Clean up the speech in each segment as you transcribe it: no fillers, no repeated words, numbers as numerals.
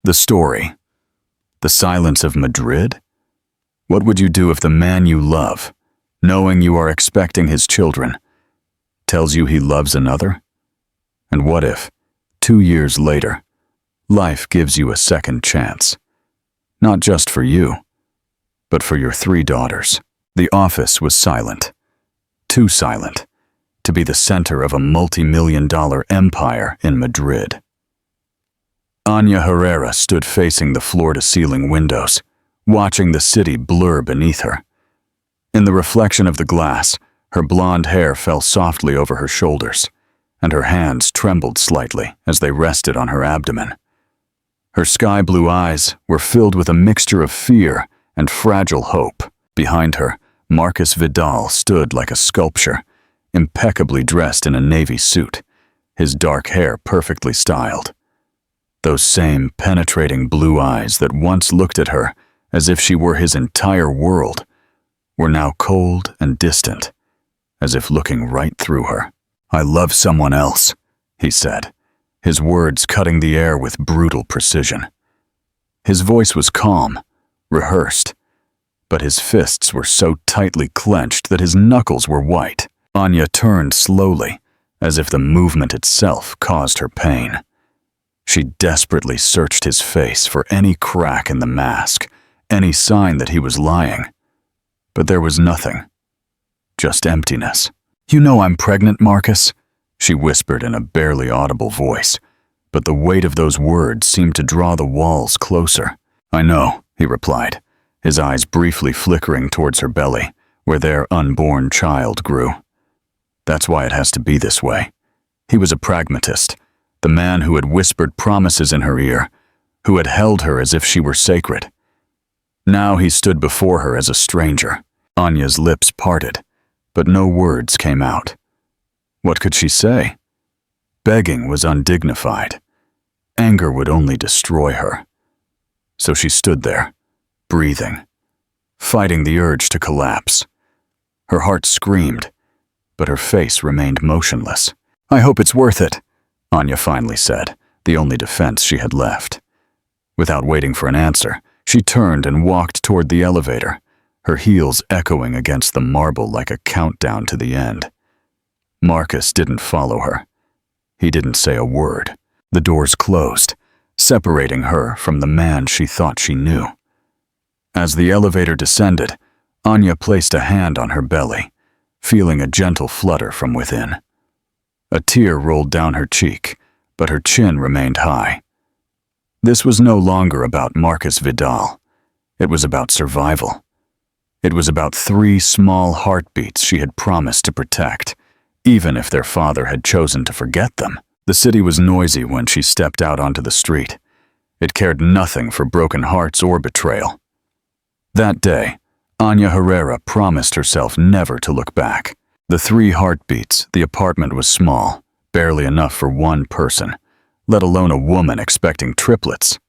The story. The silence of Madrid? What would you do if the man you love, knowing you are expecting his children, tells you he loves another? And what if, 2 years later, life gives you a second chance? Not just for you, but for your 3 daughters. The office was silent. Too silent to be the center of a multi-million-dollar empire in Madrid. Anya Herrera stood facing the floor-to-ceiling windows, watching the city blur beneath her. In the reflection of the glass, her blonde hair fell softly over her shoulders, and her hands trembled slightly as they rested on her abdomen. Her sky-blue eyes were filled with a mixture of fear and fragile hope. Behind her, Marcus Vidal stood like a sculpture, impeccably dressed in a navy suit, his dark hair perfectly styled. Those same penetrating blue eyes that once looked at her as if she were his entire world were now cold and distant, as if looking right through her. "I love someone else," he said, his words cutting the air with brutal precision. His voice was calm, rehearsed, but his fists were so tightly clenched that his knuckles were white. Anya turned slowly, as if the movement itself caused her pain. She desperately searched his face for any crack in the mask, any sign that he was lying. But there was nothing. Just emptiness. "You know I'm pregnant, Marcus," she whispered in a barely audible voice, but the weight of those words seemed to draw the walls closer. "I know," he replied, his eyes briefly flickering towards her belly, where their unborn child grew. That's why it has to be this way. He was a pragmatist, the man who had whispered promises in her ear, who had held her as if she were sacred. Now he stood before her as a stranger. Anya's lips parted, but no words came out. What could she say? Begging was undignified. Anger would only destroy her. So she stood there, breathing, fighting the urge to collapse. Her heart screamed, but her face remained motionless. "I hope it's worth it," Anya finally said, the only defense she had left. Without waiting for an answer, she turned and walked toward the elevator, her heels echoing against the marble like a countdown to the end. Marcus didn't follow her. He didn't say a word. The doors closed, separating her from the man she thought she knew. As the elevator descended, Anya placed a hand on her belly, feeling a gentle flutter from within. A tear rolled down her cheek, but her chin remained high. This was no longer about Marcus Vidal. It was about survival. It was about 3 small heartbeats she had promised to protect, even if their father had chosen to forget them. The city was noisy when she stepped out onto the street. It cared nothing for broken hearts or betrayal. That day, Anya Herrera promised herself never to look back. The 3 heartbeats, the apartment was small, barely enough for 1 person, let alone a woman expecting triplets.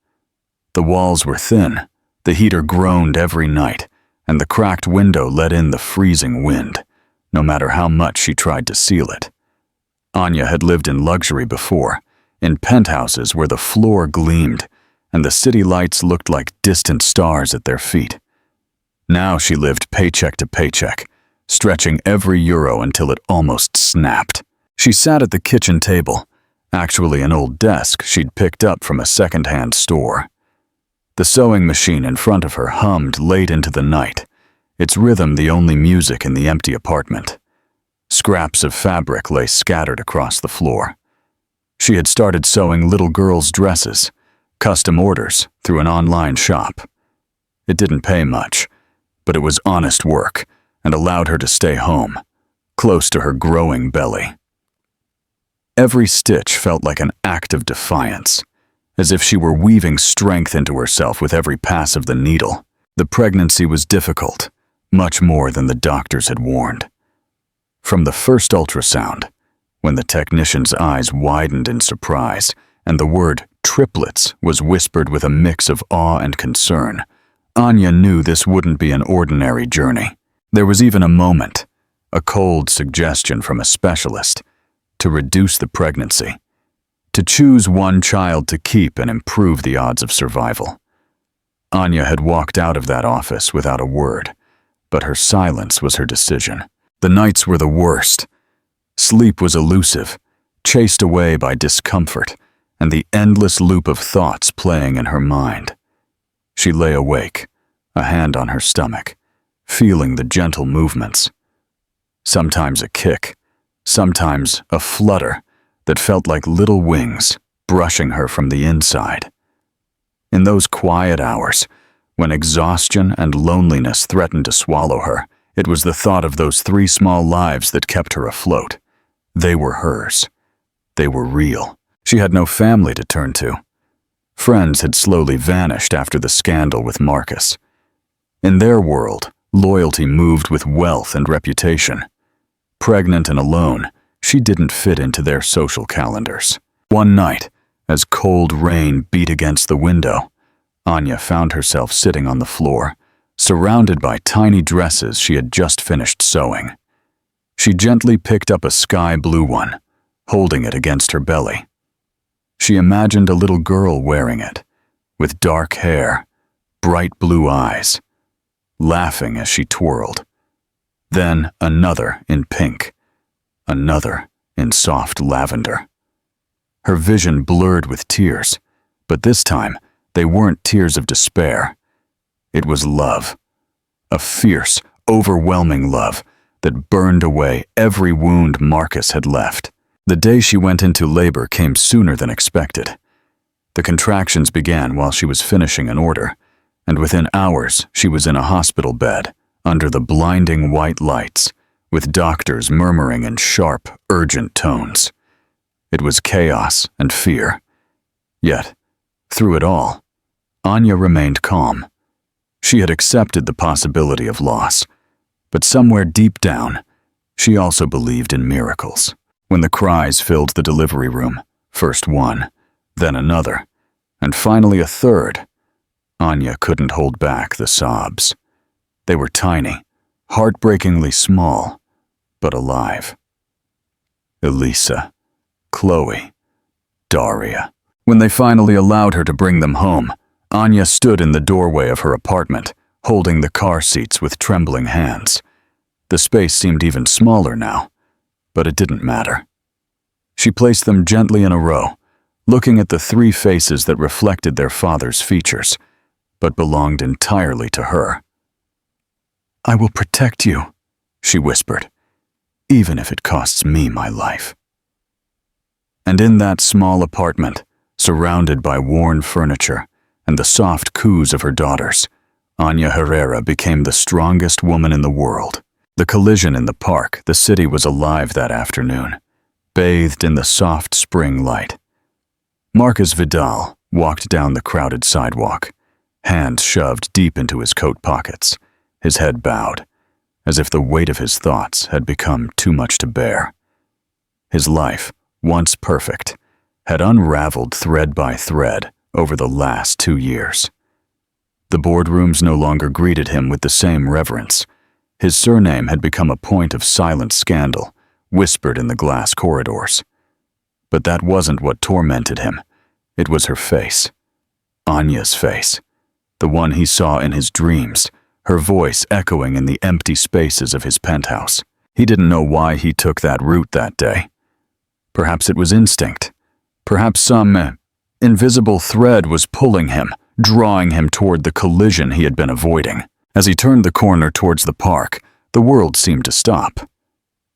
The walls were thin, the heater groaned every night, and the cracked window let in the freezing wind, no matter how much she tried to seal it. Anya had lived in luxury before, in penthouses where the floor gleamed, and the city lights looked like distant stars at their feet. Now she lived paycheck to paycheck, stretching every euro until it almost snapped. She sat at the kitchen table, actually an old desk she'd picked up from a second-hand store. The sewing machine in front of her hummed late into the night, its rhythm the only music in the empty apartment. Scraps of fabric lay scattered across the floor. She had started sewing little girls' dresses, custom orders, through an online shop. It didn't pay much, but it was honest work and allowed her to stay home, close to her growing belly. Every stitch felt like an act of defiance, as if she were weaving strength into herself with every pass of the needle. The pregnancy was difficult, much more than the doctors had warned. From the first ultrasound, when the technician's eyes widened in surprise and the word triplets was whispered with a mix of awe and concern, Anya knew this wouldn't be an ordinary journey. There was even a moment, a cold suggestion from a specialist, to reduce the pregnancy, to choose one child to keep and improve the odds of survival. Anya had walked out of that office without a word, but her silence was her decision. The nights were the worst. Sleep was elusive, chased away by discomfort and the endless loop of thoughts playing in her mind. She lay awake, a hand on her stomach, feeling the gentle movements. Sometimes a kick, sometimes a flutter that felt like little wings brushing her from the inside. In those quiet hours, when exhaustion and loneliness threatened to swallow her, it was the thought of those 3 small lives that kept her afloat. They were hers. They were real. She had no family to turn to. Friends had slowly vanished after the scandal with Marcus. In their world, loyalty moved with wealth and reputation. Pregnant and alone, she didn't fit into their social calendars. One night, as cold rain beat against the window, Anya found herself sitting on the floor, surrounded by tiny dresses she had just finished sewing. She gently picked up a sky blue one, holding it against her belly. She imagined a little girl wearing it, with dark hair, bright blue eyes, laughing as she twirled. Then another in pink, another in soft lavender. Her vision blurred with tears, but this time they weren't tears of despair. It was love, a fierce, overwhelming love that burned away every wound Marcus had left. The day she went into labor came sooner than expected. The contractions began while she was finishing an order, and within hours she was in a hospital bed, under the blinding white lights, with doctors murmuring in sharp, urgent tones. It was chaos and fear. Yet, through it all, Anya remained calm. She had accepted the possibility of loss, but somewhere deep down, she also believed in miracles. When the cries filled the delivery room, first one, then another, and finally a third, Anya couldn't hold back the sobs. They were tiny, heartbreakingly small, but alive. Elisa, Chloe, Daria. When they finally allowed her to bring them home, Anya stood in the doorway of her apartment, holding the car seats with trembling hands. The space seemed even smaller now, but it didn't matter. She placed them gently in a row, looking at the 3 faces that reflected their father's features, but belonged entirely to her. "I will protect you," she whispered, "even if it costs me my life." And in that small apartment, surrounded by worn furniture and the soft coos of her daughters, Anya Herrera became the strongest woman in the world. The collision in the park, the city was alive that afternoon, bathed in the soft spring light. Marcus Vidal walked down the crowded sidewalk, hands shoved deep into his coat pockets, his head bowed, as if the weight of his thoughts had become too much to bear. His life, once perfect, had unraveled thread by thread over the last 2 years. The boardrooms no longer greeted him with the same reverence. His surname had become a point of silent scandal, whispered in the glass corridors. But that wasn't what tormented him. It was her face. Anya's face. The one he saw in his dreams, her voice echoing in the empty spaces of his penthouse. He didn't know why he took that route that day. Perhaps it was instinct. Perhaps some invisible thread was pulling him, drawing him toward the collision he had been avoiding. As he turned the corner towards the park, the world seemed to stop.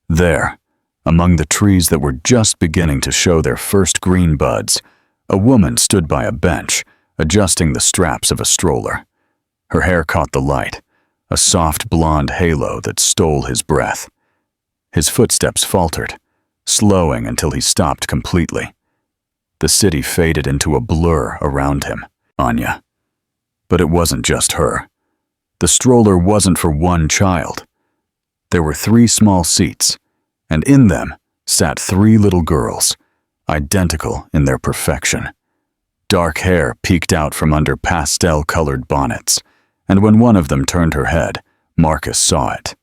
There, among the trees that were just beginning to show their first green buds, a woman stood by a bench, adjusting the straps of a stroller. Her hair caught the light, a soft blonde halo that stole his breath. His footsteps faltered, slowing until he stopped completely. The city faded into a blur around him. Anya. But it wasn't just her. The stroller wasn't for one child. There were 3 small seats, and in them sat 3 little girls, identical in their perfection. Dark hair peeked out from under pastel-colored bonnets, and when one of them turned her head, Marcus saw it.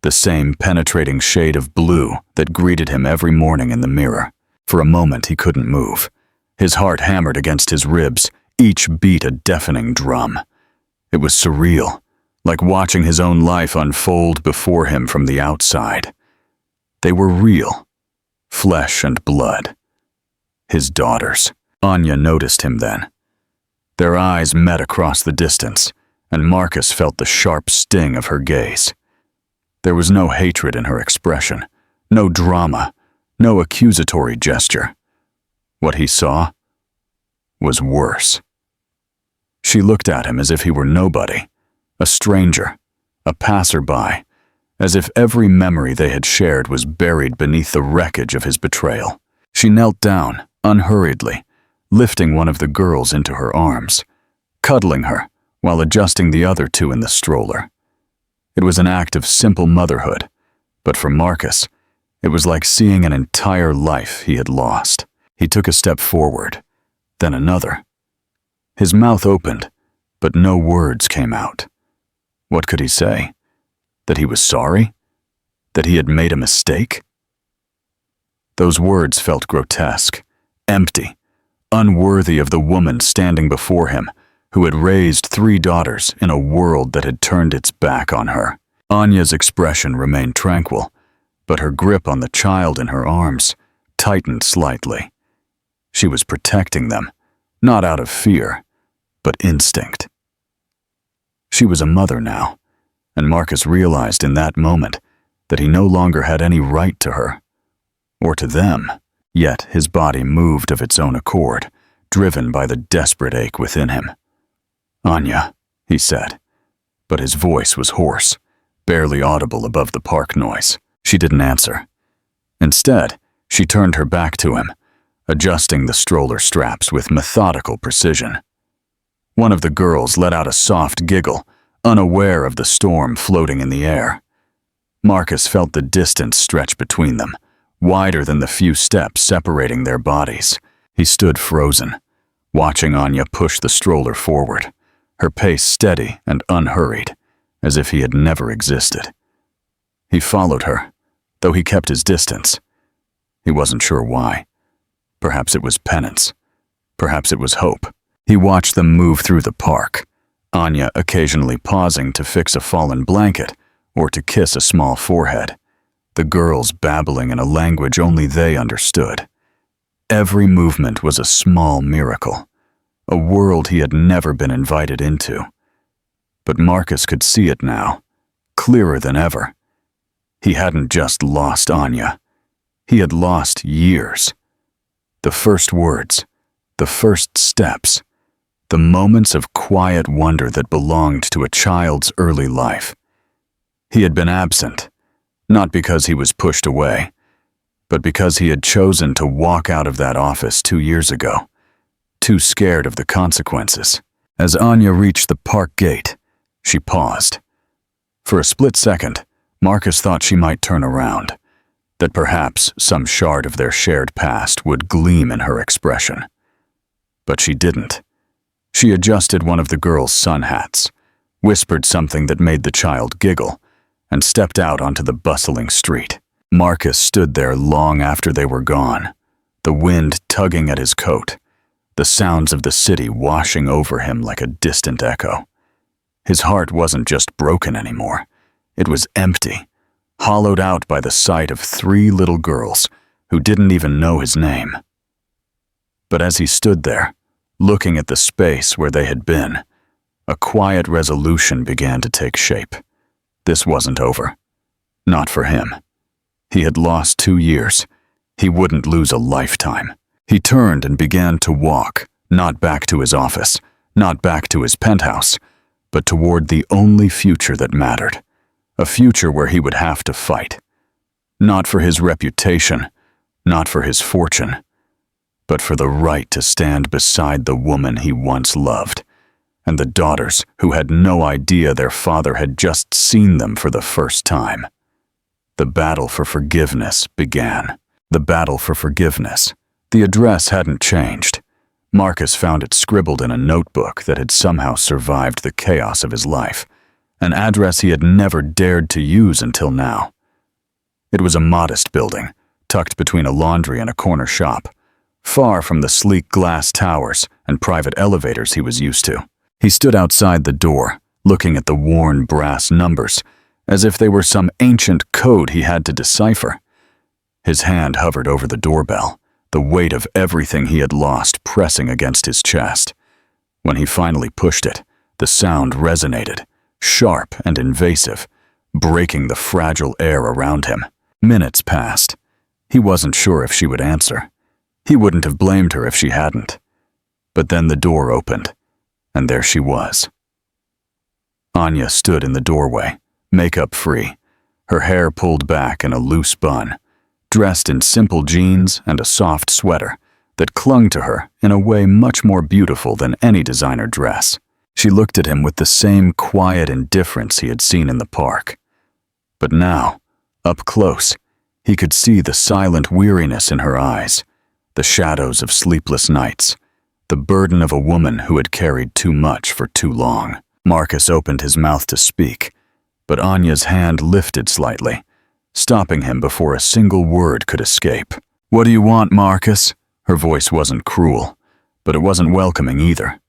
The same penetrating shade of blue that greeted him every morning in the mirror. For a moment he couldn't move. His heart hammered against his ribs, each beat a deafening drum. It was surreal, like watching his own life unfold before him from the outside. They were real, flesh and blood. His daughters. Anya noticed him then. Their eyes met across the distance, and Marcus felt the sharp sting of her gaze. There was no hatred in her expression, no drama, no accusatory gesture. What he saw was worse. She looked at him as if he were nobody, a stranger, a passerby, as if every memory they had shared was buried beneath the wreckage of his betrayal. She knelt down, unhurriedly, lifting one of the girls into her arms, cuddling her while adjusting the other two in the stroller. It was an act of simple motherhood, but for Marcus, it was like seeing an entire life he had lost. He took a step forward, then another. His mouth opened, but no words came out. What could he say? That he was sorry? That he had made a mistake? Those words felt grotesque, empty, unworthy of the woman standing before him, who had raised 3 daughters in a world that had turned its back on her. Anya's expression remained tranquil, but her grip on the child in her arms tightened slightly. She was protecting them, not out of fear, but instinct. She was a mother now, and Marcus realized in that moment that he no longer had any right to her, or to them. Yet his body moved of its own accord, driven by the desperate ache within him. "Anya," he said, but his voice was hoarse, barely audible above the park noise. She didn't answer. Instead, she turned her back to him, adjusting the stroller straps with methodical precision. One of the girls let out a soft giggle, unaware of the storm floating in the air. Marcus felt the distance stretch between them, wider than the few steps separating their bodies. He stood frozen, watching Anya push the stroller forward, her pace steady and unhurried, as if he had never existed. He followed her, though he kept his distance. He wasn't sure why. Perhaps it was penance. Perhaps it was hope. He watched them move through the park, Anya occasionally pausing to fix a fallen blanket or to kiss a small forehead, the girls babbling in a language only they understood. Every movement was a small miracle, a world he had never been invited into. But Marcus could see it now, clearer than ever. He hadn't just lost Anya. He had lost years. The first words, the first steps, the moments of quiet wonder that belonged to a child's early life. He had been absent, not because he was pushed away, but because he had chosen to walk out of that office 2 years ago, too scared of the consequences. As Anya reached the park gate, she paused. For a split second, Marcus thought she might turn around, that perhaps some shard of their shared past would gleam in her expression. But she didn't. She adjusted one of the girls' sun hats, whispered something that made the child giggle, and stepped out onto the bustling street. Marcus stood there long after they were gone, the wind tugging at his coat, the sounds of the city washing over him like a distant echo. His heart wasn't just broken anymore. It was empty, hollowed out by the sight of 3 little girls who didn't even know his name. But as he stood there, looking at the space where they had been, a quiet resolution began to take shape. This wasn't over. Not for him. He had lost 2 years. He wouldn't lose a lifetime. He turned and began to walk, not back to his office, not back to his penthouse, but toward the only future that mattered. A future where he would have to fight. Not for his reputation, not for his fortune, but for the right to stand beside the woman he once loved, and the daughters who had no idea their father had just seen them for the first time. The battle for forgiveness began. The battle for forgiveness. The address hadn't changed. Marcus found it scribbled in a notebook that had somehow survived the chaos of his life, an address he had never dared to use until now. It was a modest building, tucked between a laundry and a corner shop, far from the sleek glass towers and private elevators he was used to. He stood outside the door, looking at the worn brass numbers, as if they were some ancient code he had to decipher. His hand hovered over the doorbell, the weight of everything he had lost pressing against his chest. When he finally pushed it, the sound resonated, sharp and invasive, breaking the fragile air around him. Minutes passed. He wasn't sure if she would answer. He wouldn't have blamed her if she hadn't. But then the door opened, and there she was. Anya stood in the doorway, makeup free, her hair pulled back in a loose bun, dressed in simple jeans and a soft sweater that clung to her in a way much more beautiful than any designer dress. She looked at him with the same quiet indifference he had seen in the park. But now, up close, he could see the silent weariness in her eyes, the shadows of sleepless nights, the burden of a woman who had carried too much for too long. Marcus opened his mouth to speak, but Anya's hand lifted slightly, stopping him before a single word could escape. "What do you want, Marcus?" Her voice wasn't cruel, but it wasn't welcoming either.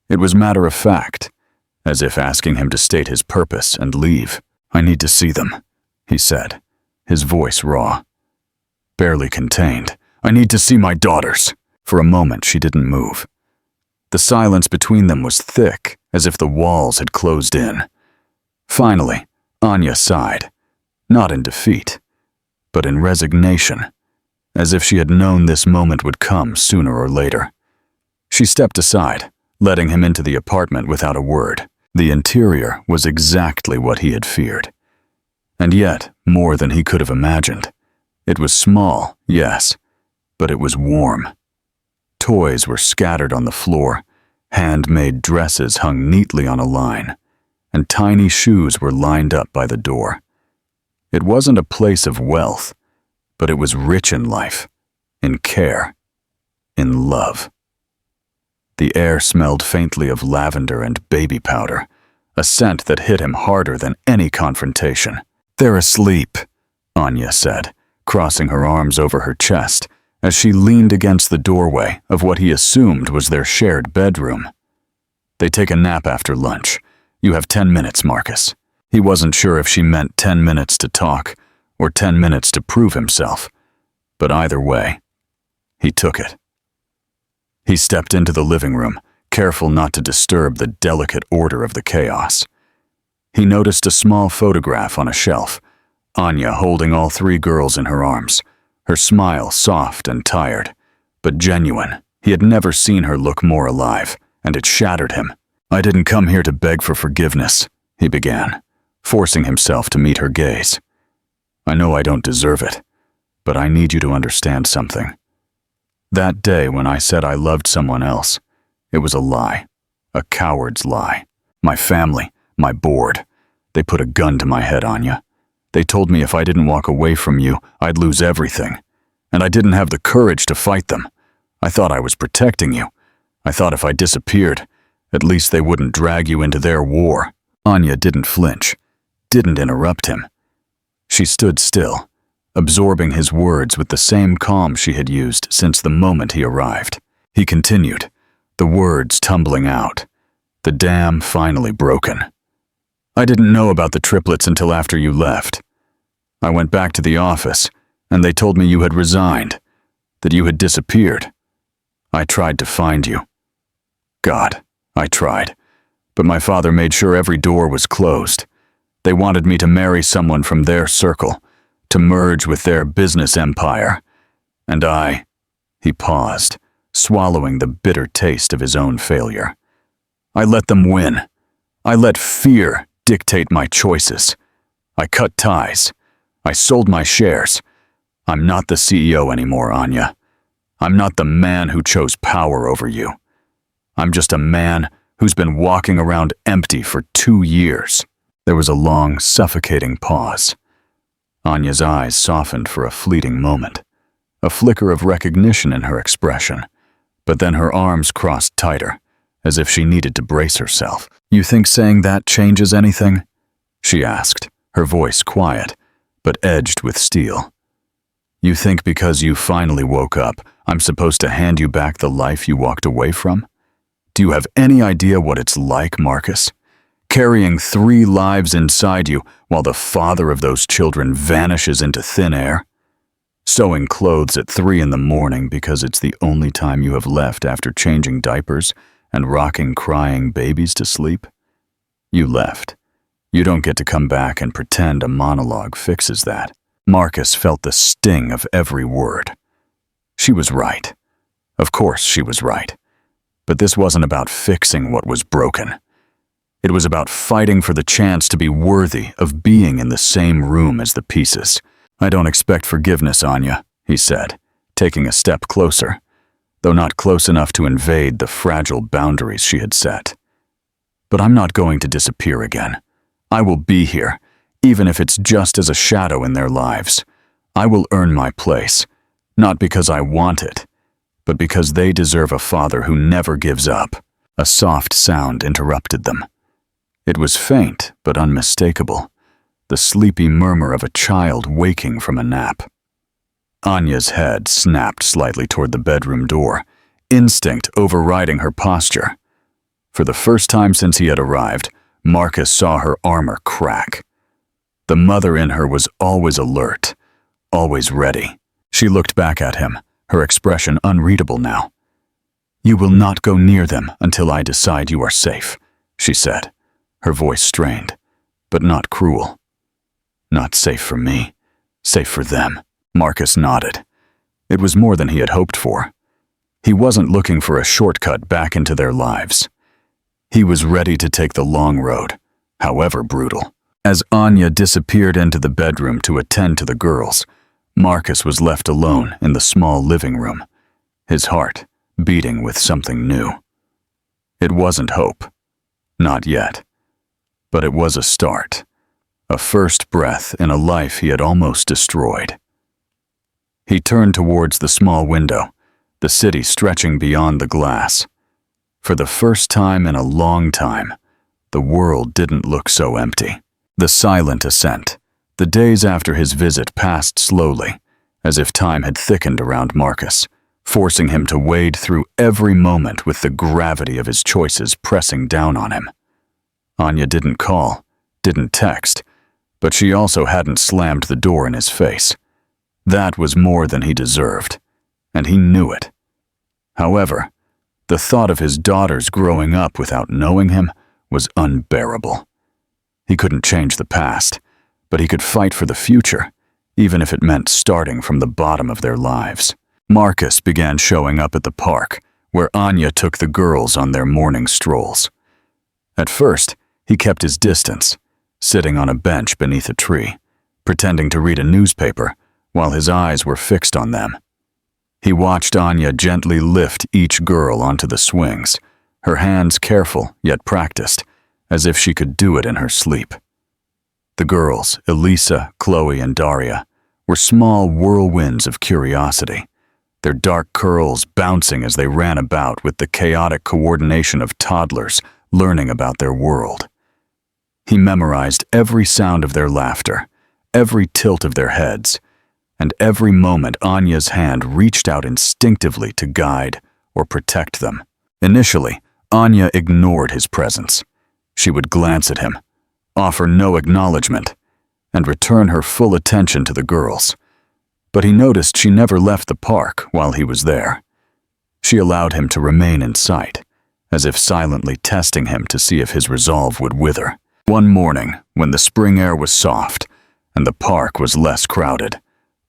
It was matter-of-fact, as if asking him to state his purpose and leave. "I need to see them," he said, his voice raw, barely contained. "I need to see my daughters." For a moment, she didn't move. The silence between them was thick, as if the walls had closed in. Finally, Anya sighed, not in defeat, but in resignation, as if she had known this moment would come sooner or later. She stepped aside, letting him into the apartment without a word. The interior was exactly what he had feared. And yet, more than he could have imagined. It was small, yes, but it was warm. Toys were scattered on the floor, handmade dresses hung neatly on a line, and tiny shoes were lined up by the door. It wasn't a place of wealth, but it was rich in life, in care, in love. The air smelled faintly of lavender and baby powder, a scent that hit him harder than any confrontation. "They're asleep," Anya said, crossing her arms over her chest as she leaned against the doorway of what he assumed was their shared bedroom. "They take a nap after lunch. You have 10 minutes, Marcus." He wasn't sure if she meant 10 minutes to talk or 10 minutes to prove himself, but either way, he took it. He stepped into the living room, careful not to disturb the delicate order of the chaos. He noticed a small photograph on a shelf, Anya holding all 3 girls in her arms, her smile soft and tired, but genuine. He had never seen her look more alive, and it shattered him. "I didn't come here to beg for forgiveness," he began, forcing himself to meet her gaze. "I know I don't deserve it, but I need you to understand something. That day when I said I loved someone else, it was a lie, a coward's lie. My family, my board, they put a gun to my head, Anya. They told me if I didn't walk away from you, I'd lose everything. And I didn't have the courage to fight them. I thought I was protecting you. I thought if I disappeared, at least they wouldn't drag you into their war." Anya didn't flinch, didn't interrupt him. She stood still, absorbing his words with the same calm she had used since the moment he arrived. He continued, the words tumbling out, the dam finally broken. "I didn't know about the triplets until after you left. I went back to the office, and they told me you had resigned, that you had disappeared. I tried to find you. God, I tried. But my father made sure every door was closed. They wanted me to marry someone from their circle, to merge with their business empire. And he paused, swallowing the bitter taste of his own failure. I let them win. I let fear dictate my choices. I cut ties. I sold my shares. I'm not the CEO anymore, Anya. I'm not the man who chose power over you. I'm just a man who's been walking around empty for 2 years. There was a long, suffocating pause. Anya's eyes softened for a fleeting moment, a flicker of recognition in her expression, but then her arms crossed tighter, as if she needed to brace herself. You think saying that changes anything? She asked, her voice quiet, but edged with steel. You think because you finally woke up, I'm supposed to hand you back the life you walked away from? Do you have any idea what it's like, Marcus? Carrying 3 lives inside you while the father of those children vanishes into thin air? Sewing clothes at 3 in the morning because it's the only time you have left after changing diapers and rocking crying babies to sleep? You left. You don't get to come back and pretend a monologue fixes that. Marcus felt the sting of every word. She was right. Of course she was right. But this wasn't about fixing what was broken. It was about fighting for the chance to be worthy of being in the same room as the pieces. I don't expect forgiveness, Anya, he said, taking a step closer, though not close enough to invade the fragile boundaries she had set. But I'm not going to disappear again. I will be here, even if it's just as a shadow in their lives. I will earn my place, not because I want it, but because they deserve a father who never gives up. A soft sound interrupted them. It was faint but unmistakable, the sleepy murmur of a child waking from a nap. Anya's head snapped slightly toward the bedroom door, instinct overriding her posture. For the first time since he had arrived, Marcus saw her armor crack. The mother in her was always alert, always ready. She looked back at him, her expression unreadable now. "You will not go near them until I decide you are safe," she said, her voice strained, but not cruel. "Not safe for me, safe for them." Marcus nodded. It was more than he had hoped for. He wasn't looking for a shortcut back into their lives. He was ready to take the long road, however brutal. As Anya disappeared into the bedroom to attend to the girls, Marcus was left alone in the small living room, his heart beating with something new. It wasn't hope. Not yet. But it was a start. A first breath in a life he had almost destroyed. He turned towards the small window, the city stretching beyond the glass. For the first time in a long time, the world didn't look so empty. The silent ascent, the days after his visit passed slowly, as if time had thickened around Marcus, forcing him to wade through every moment with the gravity of his choices pressing down on him. Anya didn't call, didn't text, but she also hadn't slammed the door in his face. That was more than he deserved, and he knew it. However, the thought of his daughters growing up without knowing him was unbearable. He couldn't change the past, but he could fight for the future, even if it meant starting from the bottom of their lives. Marcus began showing up at the park, where Anya took the girls on their morning strolls. At first, he kept his distance, sitting on a bench beneath a tree, pretending to read a newspaper while his eyes were fixed on them. He watched Anya gently lift each girl onto the swings, her hands careful yet practiced, as if she could do it in her sleep. The girls, Elisa, Chloe, and Daria, were small whirlwinds of curiosity, their dark curls bouncing as they ran about with the chaotic coordination of toddlers learning about their world. He memorized every sound of their laughter, every tilt of their heads, and every moment Anya's hand reached out instinctively to guide or protect them. Initially, Anya ignored his presence. She would glance at him, offer no acknowledgement, and return her full attention to the girls. But he noticed she never left the park while he was there. She allowed him to remain in sight, as if silently testing him to see if his resolve would wither. One morning, when the spring air was soft and the park was less crowded,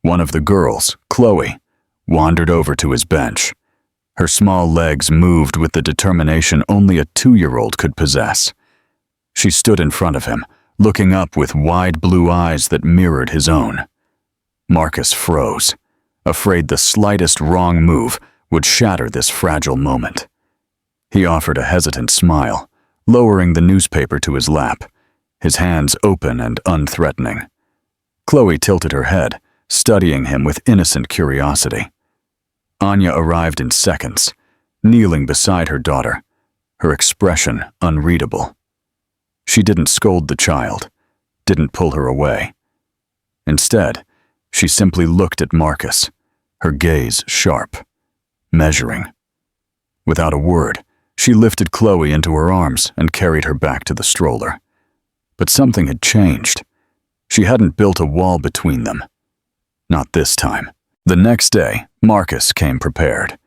one of the girls, Chloe, wandered over to his bench. Her small legs moved with the determination only a 2-year-old could possess. She stood in front of him, looking up with wide blue eyes that mirrored his own. Marcus froze, afraid the slightest wrong move would shatter this fragile moment. He offered a hesitant smile, lowering the newspaper to his lap, his hands open and unthreatening. Chloe tilted her head, studying him with innocent curiosity. Anya arrived in seconds, kneeling beside her daughter, her expression unreadable. She didn't scold the child, didn't pull her away. Instead, She simply looked at Marcus, her gaze sharp, measuring. Without a word, she lifted Chloe into her arms and carried her back to the stroller. But something had changed. She hadn't built a wall between them. Not this time. The next day, Marcus came prepared.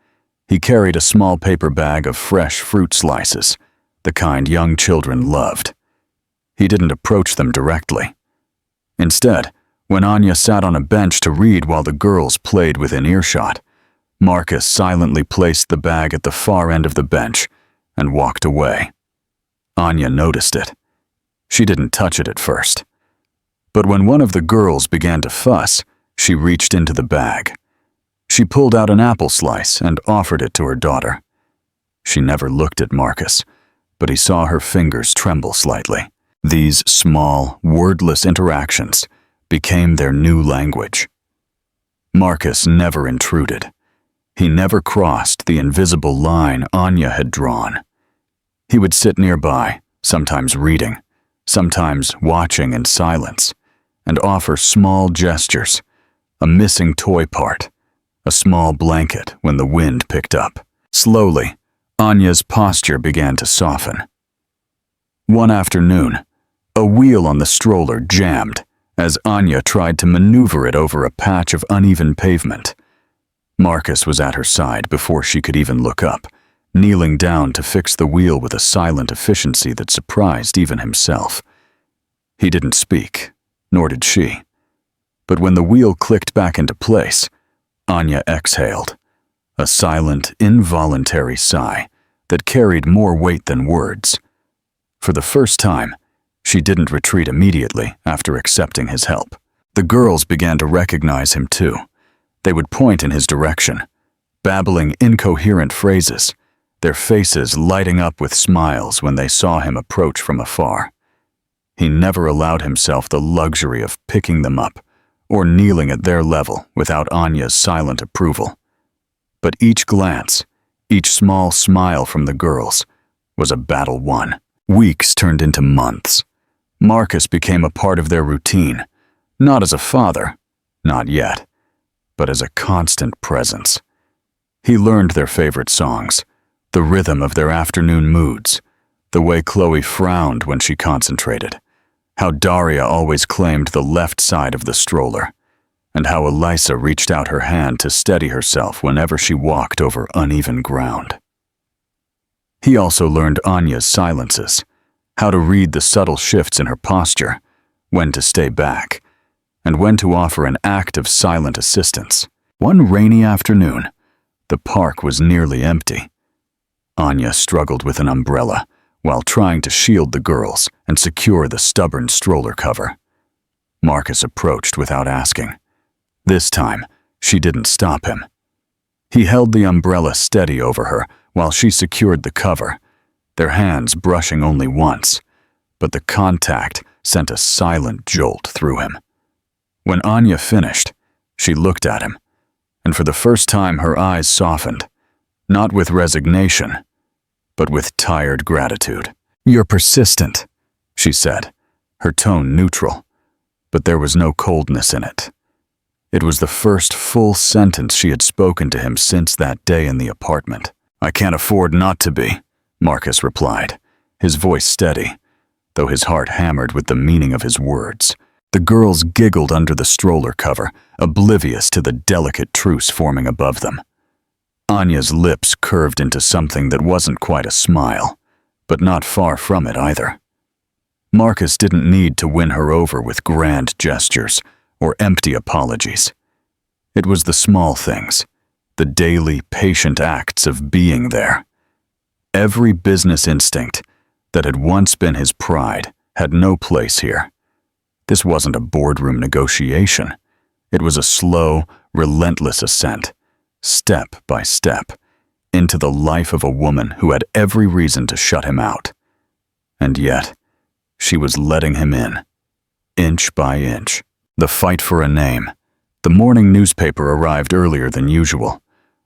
He carried a small paper bag of fresh fruit slices, the kind young children loved. He didn't approach them directly. Instead, when Anya sat on a bench to read while the girls played within earshot, Marcus silently placed the bag at the far end of the bench and walked away. Anya noticed it. She didn't touch it at first. But when one of the girls began to fuss, she reached into the bag. She pulled out an apple slice and offered it to her daughter. She never looked at Marcus, but he saw her fingers tremble slightly. These small, wordless interactions became their new language. Marcus never intruded. He never crossed the invisible line Anya had drawn. He would sit nearby, sometimes reading, sometimes watching in silence, and offer small gestures, a missing toy part, a small blanket when the wind picked up. Slowly, Anya's posture began to soften. One afternoon, a wheel on the stroller jammed as Anya tried to maneuver it over a patch of uneven pavement. Marcus was at her side before she could even look up, kneeling down to fix the wheel with a silent efficiency that surprised even himself. He didn't speak, nor did she. But when the wheel clicked back into place, Anya exhaled, a silent, involuntary sigh that carried more weight than words. For the first time, she didn't retreat immediately after accepting his help. The girls began to recognize him too. They would point in his direction, babbling incoherent phrases, their faces lighting up with smiles when they saw him approach from afar. He never allowed himself the luxury of picking them up or kneeling at their level without Anya's silent approval. But each glance, each small smile from the girls, was a battle won. Weeks turned into months. Marcus became a part of their routine, not as a father, not yet, but as a constant presence. He learned their favorite songs, the rhythm of their afternoon moods, the way Chloe frowned when she concentrated, how Daria always claimed the left side of the stroller, and how Elisa reached out her hand to steady herself whenever she walked over uneven ground. He also learned Anya's silences, how to read the subtle shifts in her posture, when to stay back, and when to offer an act of silent assistance. One rainy afternoon, the park was nearly empty. Anya struggled with an umbrella while trying to shield the girls and secure the stubborn stroller cover. Marcus approached without asking. This time, she didn't stop him. He held the umbrella steady over her while she secured the cover, their hands brushing only once, but the contact sent a silent jolt through him. When Anya finished, she looked at him, and for the first time her eyes softened, not with resignation, but with tired gratitude. "You're persistent," she said, her tone neutral, but there was no coldness in it. It was the first full sentence she had spoken to him since that day in the apartment. "I can't afford not to be," Marcus replied, his voice steady, though his heart hammered with the meaning of his words. The girls giggled under the stroller cover, oblivious to the delicate truce forming above them. Anya's lips curved into something that wasn't quite a smile, but not far from it either. Marcus didn't need to win her over with grand gestures or empty apologies. It was the small things, the daily, patient acts of being there. Every business instinct that had once been his pride had no place here. This wasn't a boardroom negotiation. It was a slow, relentless ascent, step by step, into the life of a woman who had every reason to shut him out. And yet, she was letting him in, inch by inch. The fight for a name. The morning newspaper arrived earlier than usual.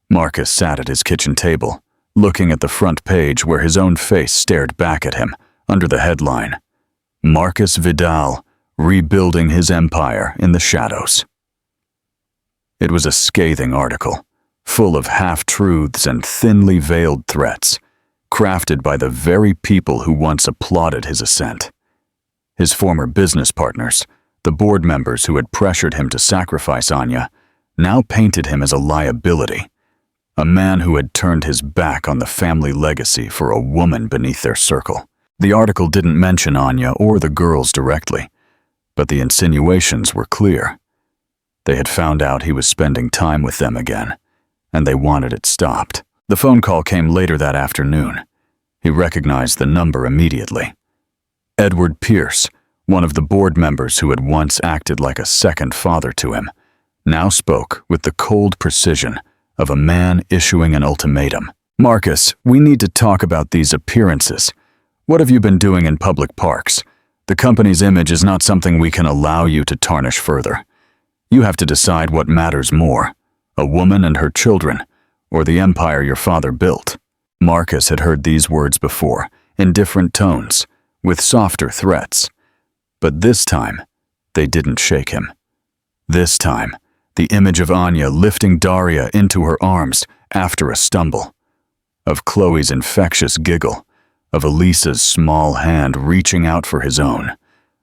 Marcus sat at his kitchen table, looking at the front page where his own face stared back at him, under the headline, "Marcus Vidal, rebuilding his empire in the shadows." It was a scathing article, full of half-truths and thinly veiled threats, crafted by the very people who once applauded his ascent. His former business partners, the board members who had pressured him to sacrifice Anya, now painted him as a liability, a man who had turned his back on the family legacy for a woman beneath their circle. The article didn't mention Anya or the girls directly, but the insinuations were clear. They had found out he was spending time with them again, and they wanted it stopped. The phone call came later that afternoon. He recognized the number immediately. Edward Pierce, one of the board members who had once acted like a second father to him, now spoke with the cold precision of a man issuing an ultimatum. "Marcus, we need to talk about these appearances. What have you been doing in public parks? The company's image is not something we can allow you to tarnish further. You have to decide what matters more, a woman and her children, or the empire your father built." Marcus had heard these words before, in different tones, with softer threats. But this time, they didn't shake him. This time, the image of Anya lifting Daria into her arms after a stumble, of Chloe's infectious giggle, of Elisa's small hand reaching out for his own,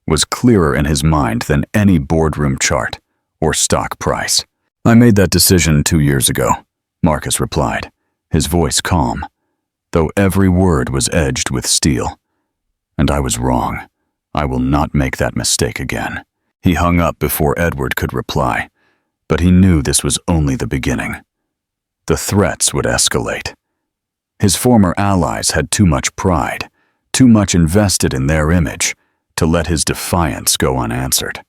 was clearer in his mind than any boardroom chart or stock price. "I made that decision 2 years ago," Marcus replied, his voice calm, though every word was edged with steel. "And I was wrong. I will not make that mistake again." He hung up before Edward could reply, but he knew this was only the beginning. The threats would escalate. His former allies had too much pride, too much invested in their image, to let his defiance go unanswered.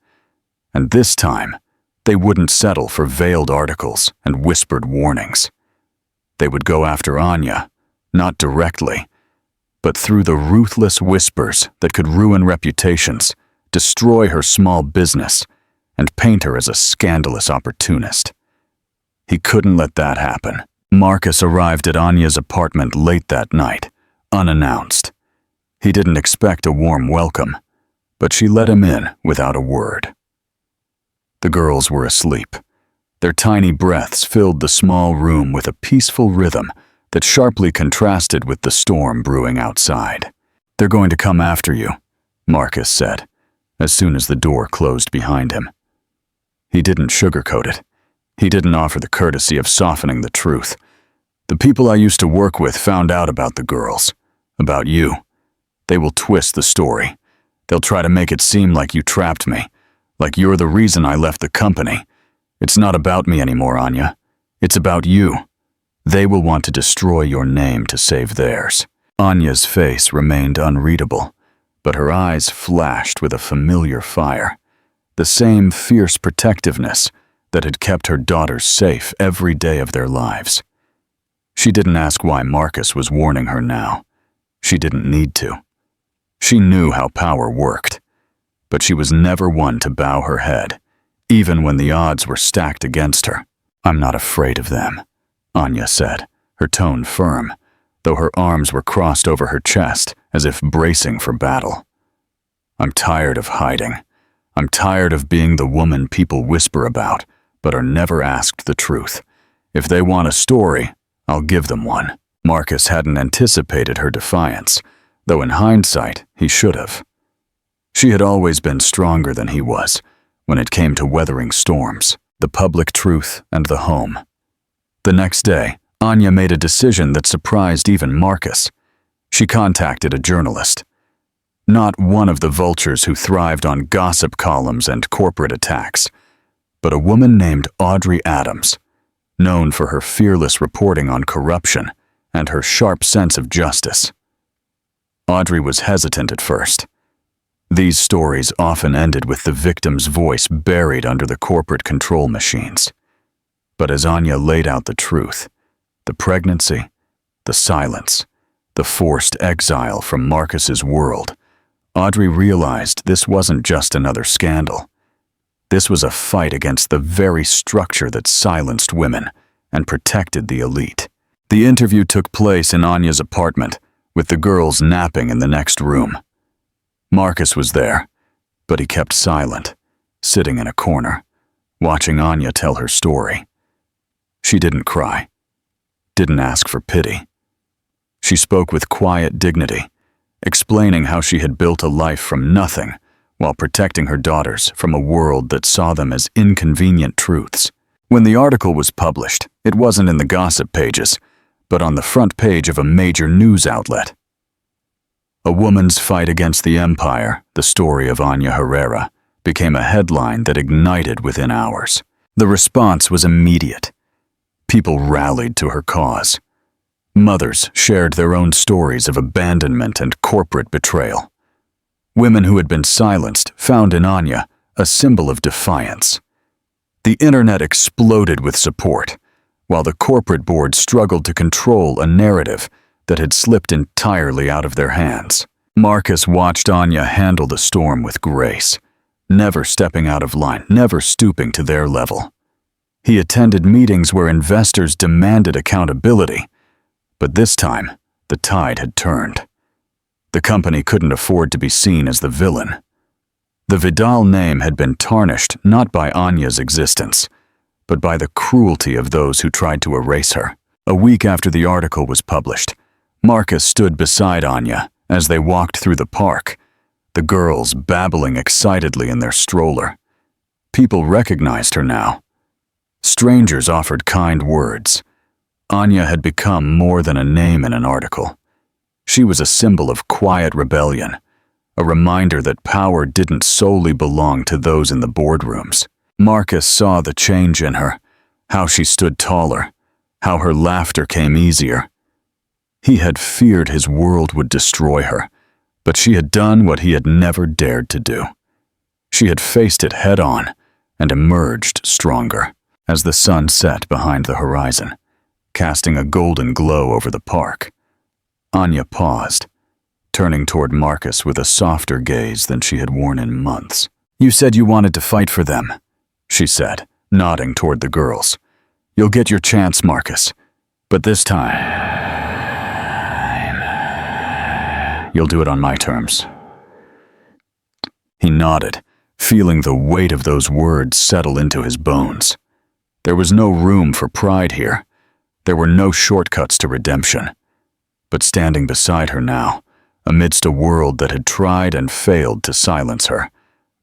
And this time, they wouldn't settle for veiled articles and whispered warnings. They would go after Anya, not directly, but through the ruthless whispers that could ruin reputations, destroy her small business, and paint her as a scandalous opportunist. He couldn't let that happen. Marcus arrived at Anya's apartment late that night, unannounced. He didn't expect a warm welcome, but she let him in without a word. The girls were asleep. Their tiny breaths filled the small room with a peaceful rhythm that sharply contrasted with the storm brewing outside. "They're going to come after you," Marcus said, as soon as the door closed behind him. He didn't sugarcoat it. He didn't offer the courtesy of softening the truth. "The people I used to work with found out about the girls, about you. They will twist the story. They'll try to make it seem like you trapped me, like you're the reason I left the company. It's not about me anymore, Anya. It's about you. They will want to destroy your name to save theirs." Anya's face remained unreadable, but her eyes flashed with a familiar fire, the same fierce protectiveness that had kept her daughters safe every day of their lives. She didn't ask why Marcus was warning her now. She didn't need to. She knew how power worked, but she was never one to bow her head, even when the odds were stacked against her. "I'm not afraid of them," Anya said, her tone firm, though her arms were crossed over her chest as if bracing for battle. "I'm tired of hiding. I'm tired of being the woman people whisper about, but are never asked the truth. If they want a story, I'll give them one." Marcus hadn't anticipated her defiance, though in hindsight, he should have. She had always been stronger than he was when it came to weathering storms, the public truth and the home. The next day, Anya made a decision that surprised even Marcus. She contacted a journalist. Not one of the vultures who thrived on gossip columns and corporate attacks, but a woman named Audrey Adams, known for her fearless reporting on corruption and her sharp sense of justice. Audrey was hesitant at first. These stories often ended with the victim's voice buried under the corporate control machines. But as Anya laid out the truth, the pregnancy, the silence, the forced exile from Marcus's world, Audrey realized this wasn't just another scandal. This was a fight against the very structure that silenced women and protected the elite. The interview took place in Anya's apartment, with the girls napping in the next room. Marcus was there, but he kept silent, sitting in a corner, watching Anya tell her story. She didn't cry, didn't ask for pity. She spoke with quiet dignity, explaining how she had built a life from nothing while protecting her daughters from a world that saw them as inconvenient truths. When the article was published, it wasn't in the gossip pages, but on the front page of a major news outlet. A woman's fight against the empire, the story of Anya Herrera, became a headline that ignited within hours. The response was immediate. People rallied to her cause. Mothers shared their own stories of abandonment and corporate betrayal. Women who had been silenced found in Anya a symbol of defiance. The internet exploded with support, while the corporate board struggled to control a narrative that had slipped entirely out of their hands. Marcus watched Anya handle the storm with grace, never stepping out of line, never stooping to their level. He attended meetings where investors demanded accountability, but this time, the tide had turned. The company couldn't afford to be seen as the villain. The Vidal name had been tarnished not by Anya's existence, but by the cruelty of those who tried to erase her. A week after the article was published, Marcus stood beside Anya as they walked through the park, the girls babbling excitedly in their stroller. People recognized her now. Strangers offered kind words. Anya had become more than a name in an article. She was a symbol of quiet rebellion, a reminder that power didn't solely belong to those in the boardrooms. Marcus saw the change in her, how she stood taller, how her laughter came easier. He had feared his world would destroy her, but she had done what he had never dared to do. She had faced it head-on and emerged stronger. As the sun set behind the horizon, casting a golden glow over the park, Anya paused, turning toward Marcus with a softer gaze than she had worn in months. "You said you wanted to fight for them," she said, nodding toward the girls. "You'll get your chance, Marcus, but this time, you'll do it on my terms." He nodded, feeling the weight of those words settle into his bones. There was no room for pride here. There were no shortcuts to redemption. But standing beside her now, amidst a world that had tried and failed to silence her,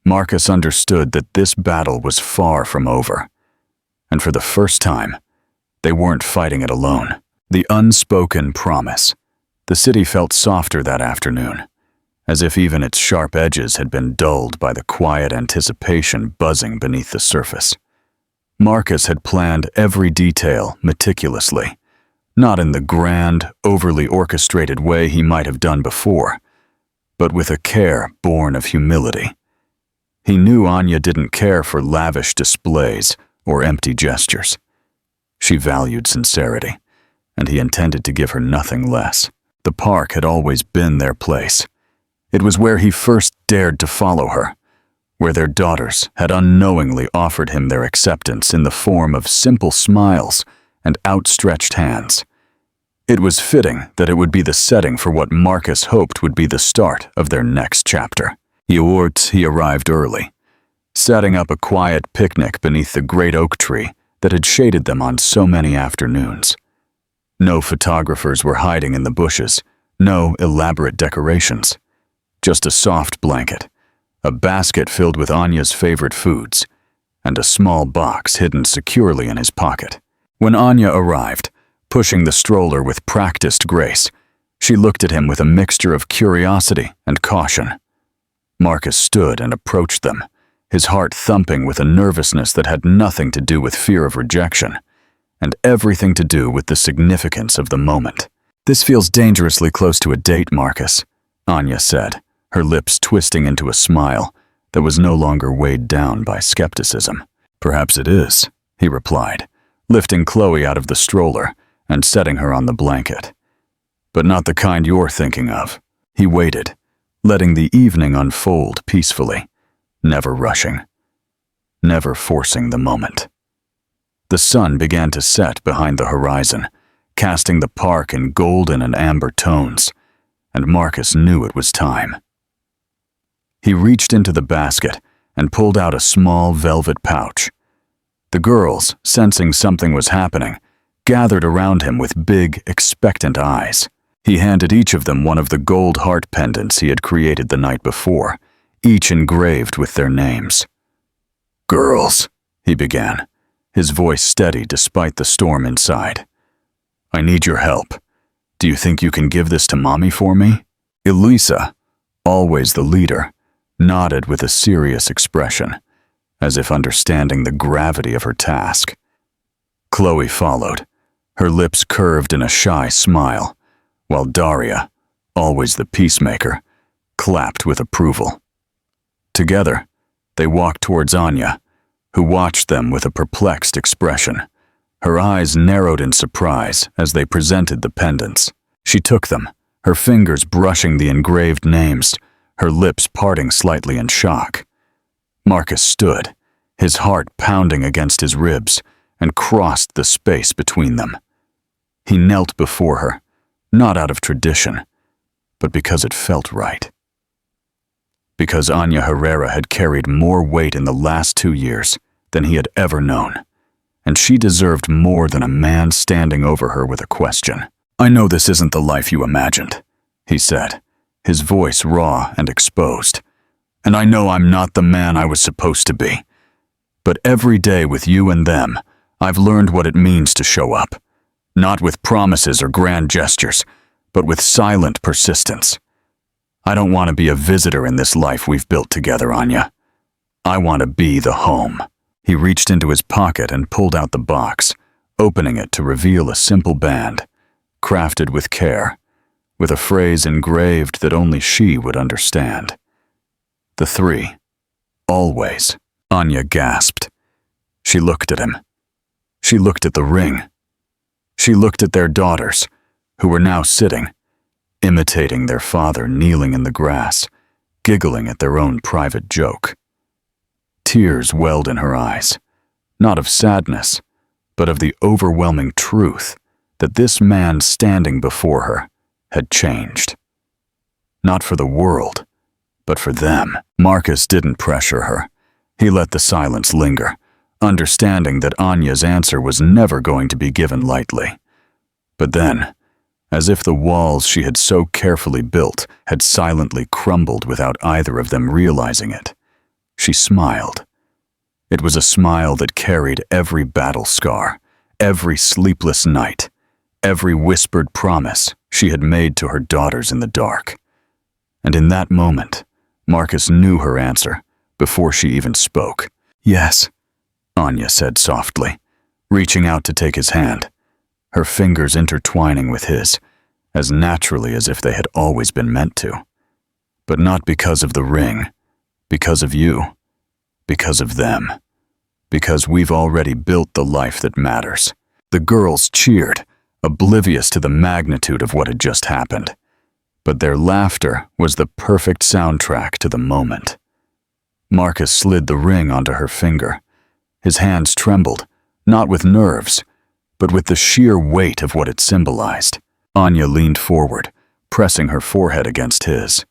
Marcus understood that this battle was far from over. And for the first time, they weren't fighting it alone. The unspoken promise. The city felt softer that afternoon, as if even its sharp edges had been dulled by the quiet anticipation buzzing beneath the surface. Marcus had planned every detail meticulously, not in the grand, overly orchestrated way he might have done before, but with a care born of humility. He knew Anya didn't care for lavish displays or empty gestures. She valued sincerity, and he intended to give her nothing less. The park had always been their place. It was where he first dared to follow her, where their daughters had unknowingly offered him their acceptance in the form of simple smiles and outstretched hands. It was fitting that it would be the setting for what Marcus hoped would be the start of their next chapter. He arrived early, setting up a quiet picnic beneath the great oak tree that had shaded them on so many afternoons. No photographers were hiding in the bushes, no elaborate decorations, just a soft blanket, a basket filled with Anya's favorite foods, and a small box hidden securely in his pocket. When Anya arrived, pushing the stroller with practiced grace, she looked at him with a mixture of curiosity and caution. Marcus stood and approached them, his heart thumping with a nervousness that had nothing to do with fear of rejection, and everything to do with the significance of the moment. "This feels dangerously close to a date, Marcus," Anya said, her lips twisting into a smile that was no longer weighed down by skepticism. "Perhaps it is," he replied, lifting Chloe out of the stroller and setting her on the blanket. "But not the kind you're thinking of." He waited, letting the evening unfold peacefully, never rushing, never forcing the moment. The sun began to set behind the horizon, casting the park in golden and amber tones, and Marcus knew it was time. He reached into the basket and pulled out a small velvet pouch. The girls, sensing something was happening, gathered around him with big, expectant eyes. He handed each of them one of the gold heart pendants he had created the night before, each engraved with their names. "Girls," he began, his voice steady despite the storm inside. "I need your help. Do you think you can give this to Mommy for me?" Elisa, always the leader, nodded with a serious expression, as if understanding the gravity of her task. Chloe followed, her lips curved in a shy smile, while Daria, always the peacemaker, clapped with approval. Together, they walked towards Anya, who watched them with a perplexed expression. Her eyes narrowed in surprise as they presented the pendants. She took them, her fingers brushing the engraved names, her lips parting slightly in shock. Marcus stood, his heart pounding against his ribs, and crossed the space between them. He knelt before her, not out of tradition, but because it felt right. Because Anya Herrera had carried more weight in the last 2 years than he had ever known, and she deserved more than a man standing over her with a question. "I know this isn't the life you imagined," he said, his voice raw and exposed. "And I know I'm not the man I was supposed to be. But every day with you and them, I've learned what it means to show up. Not with promises or grand gestures, but with silent persistence. I don't want to be a visitor in this life we've built together, Anya. I want to be the home." He reached into his pocket and pulled out the box, opening it to reveal a simple band, crafted with care, with a phrase engraved that only she would understand. "The 3. Always." Anya gasped. She looked at him. She looked at the ring. She looked at their daughters, who were now sitting, imitating their father kneeling in the grass, giggling at their own private joke. Tears welled in her eyes, not of sadness, but of the overwhelming truth that this man standing before her had changed. Not for the world, but for them. Marcus didn't pressure her. He let the silence linger, understanding that Anya's answer was never going to be given lightly. But then, as if the walls she had so carefully built had silently crumbled without either of them realizing it, she smiled. It was a smile that carried every battle scar, every sleepless night, every whispered promise she had made to her daughters in the dark. And in that moment, Marcus knew her answer before she even spoke. "Yes," Anya said softly, reaching out to take his hand, her fingers intertwining with his, as naturally as if they had always been meant to. "But not because of the ring, because of you, because of them, because we've already built the life that matters." The girls cheered, oblivious to the magnitude of what had just happened. But their laughter was the perfect soundtrack to the moment. Marcus slid the ring onto her finger. His hands trembled, not with nerves, but with the sheer weight of what it symbolized. Anya leaned forward, pressing her forehead against his.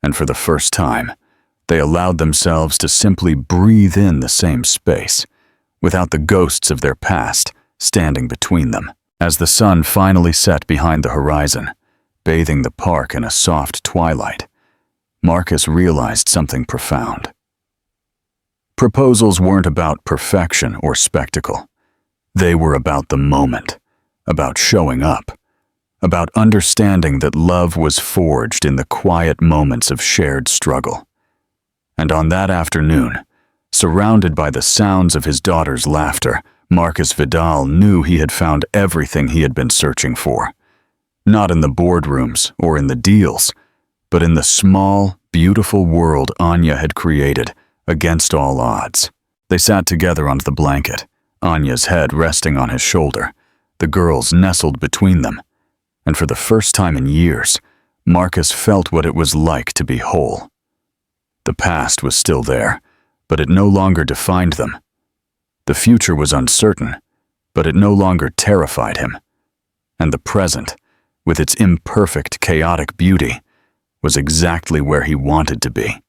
And for the first time, they allowed themselves to simply breathe in the same space, without the ghosts of their past standing between them. As the sun finally set behind the horizon, bathing the park in a soft twilight, Marcus realized something profound. Proposals weren't about perfection or spectacle. They were about the moment, about showing up, about understanding that love was forged in the quiet moments of shared struggle. And on that afternoon, surrounded by the sounds of his daughter's laughter, Marcus Vidal knew he had found everything he had been searching for. Not in the boardrooms or in the deals, but in the small, beautiful world Anya had created against all odds. They sat together on the blanket, Anya's head resting on his shoulder, the girls nestled between them. And for the first time in years, Marcus felt what it was like to be whole. The past was still there, but it no longer defined them. The future was uncertain, but it no longer terrified him. And the present, with its imperfect, chaotic beauty, was exactly where he wanted to be.